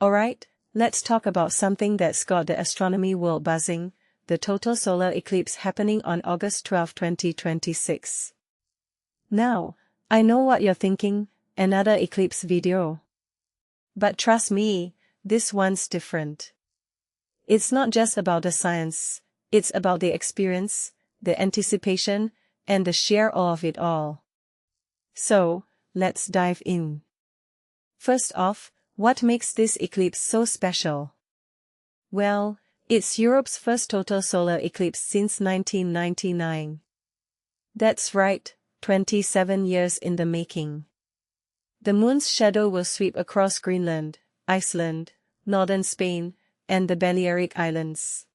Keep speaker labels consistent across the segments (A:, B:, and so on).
A: Alright, let's talk about something that's got the astronomy world buzzing, the total solar eclipse happening on August 12, 2026. Now, I know what you're thinking, another eclipse video. But trust me, this one's different. It's not just about the science, it's about the experience, the anticipation, and the sheer awe of it all. So, let's dive in. First off, what makes this eclipse so special? Well, it's Europe's first total solar eclipse since 1999. That's right, 27 years in the making. The moon's shadow will sweep across Greenland, Iceland, northern Spain, and the Balearic Islands.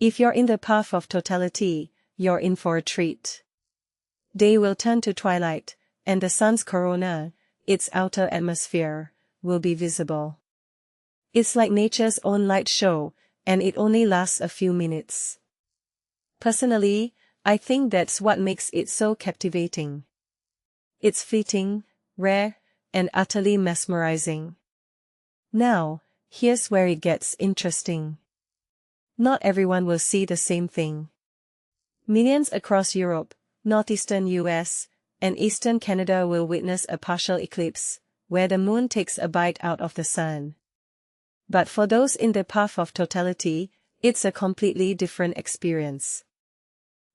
A: If you're in the path of totality, you're in for a treat. Day will turn to twilight, and the sun's corona, its outer atmosphere, will be visible. It's like nature's own light show, and it only lasts a few minutes. Personally, I think that's what makes it so captivating. It's fleeting, rare, and utterly mesmerizing. Now, here's where it gets interesting. Not everyone will see the same thing. Millions across Europe, northeastern US, and eastern Canada will witness a partial eclipse, where the moon takes a bite out of the sun. But for those in the path of totality, it's a completely different experience.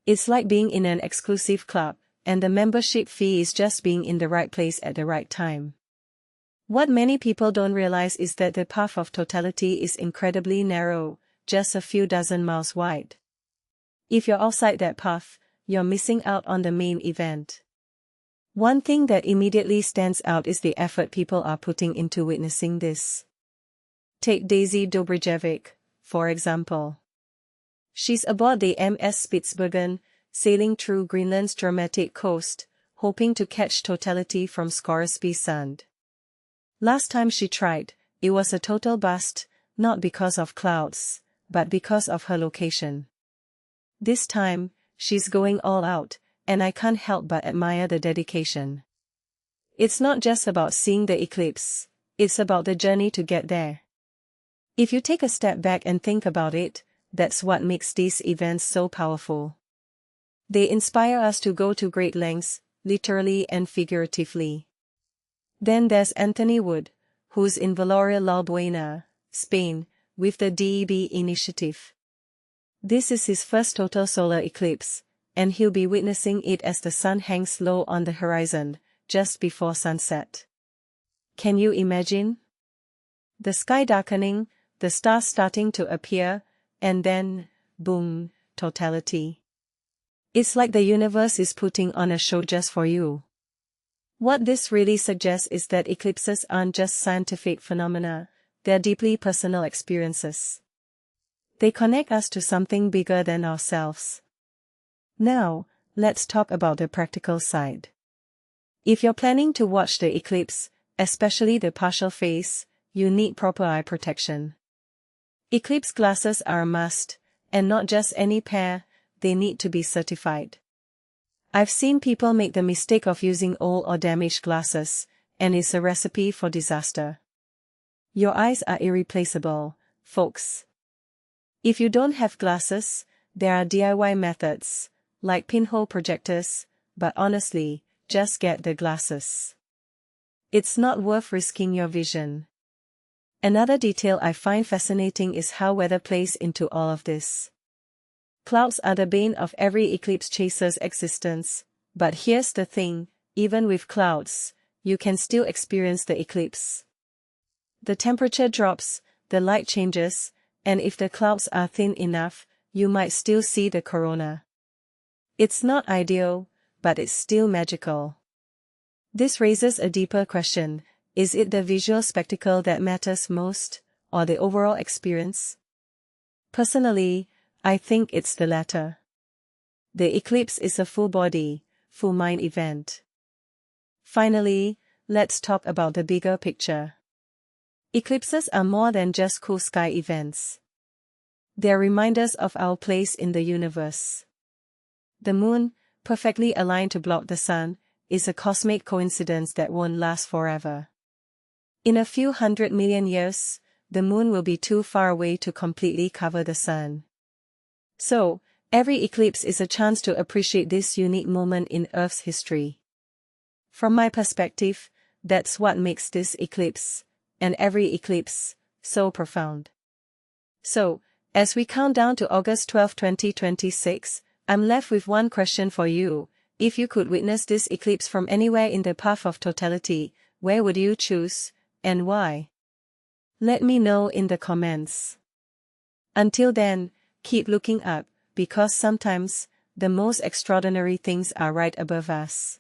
A: It's like being in an exclusive club, and the membership fee is just being in the right place at the right time. What many people don't realize is that the path of totality is incredibly narrow, just a few dozen miles wide. If you're outside that path, you're missing out on the main event. One thing that immediately stands out is the effort people are putting into witnessing this. Take Daisy Dobrojevic, for example. She's aboard the MS Spitsbergen, sailing through Greenland's dramatic coast, hoping to catch totality from Scoresby Sand. Last time she tried, it was a total bust, not because of clouds, but because of her location. This time, she's going all out, and I can't help but admire the dedication. It's not just about seeing the eclipse, it's about the journey to get there. If you take a step back and think about it, that's what makes these events so powerful. They inspire us to go to great lengths, literally and figuratively. Then there's Anthony Wood, who's in Valencia, Spain, with the DEB initiative. This is his first total solar eclipse, and he'll be witnessing it as the sun hangs low on the horizon, just before sunset. Can you imagine? The sky darkening, the stars starting to appear, and then, boom, totality. It's like the universe is putting on a show just for you. What this really suggests is that eclipses aren't just scientific phenomena, they're deeply personal experiences. They connect us to something bigger than ourselves. Now, let's talk about the practical side. If you're planning to watch the eclipse, especially the partial phase, you need proper eye protection. Eclipse glasses are a must, and not just any pair, they need to be certified. I've seen people make the mistake of using old or damaged glasses, and it's a recipe for disaster. Your eyes are irreplaceable, folks. If you don't have glasses, there are DIY methods, like pinhole projectors, but honestly, just get the glasses. It's not worth risking your vision. Another detail I find fascinating is how weather plays into all of this. Clouds are the bane of every eclipse chaser's existence, but here's the thing, even with clouds, you can still experience the eclipse. The temperature drops, the light changes, and if the clouds are thin enough, you might still see the corona. It's not ideal, but it's still magical. This raises a deeper question. Is it the visual spectacle that matters most, or the overall experience? Personally, I think it's the latter. The eclipse is a full-body, full-mind event. Finally, let's talk about the bigger picture. Eclipses are more than just cool sky events. They're reminders of our place in the universe. The moon, perfectly aligned to block the sun, is a cosmic coincidence that won't last forever. In a few 100 million years, the moon will be too far away to completely cover the sun. So, every eclipse is a chance to appreciate this unique moment in Earth's history. From my perspective, that's what makes this eclipse, and every eclipse, so profound. So, as we count down to August 12, 2026, I'm left with one question for you. If you could witness this eclipse from anywhere in the path of totality, where would you choose, and why? Let me know in the comments. Until then, keep looking up, because sometimes, the most extraordinary things are right above us.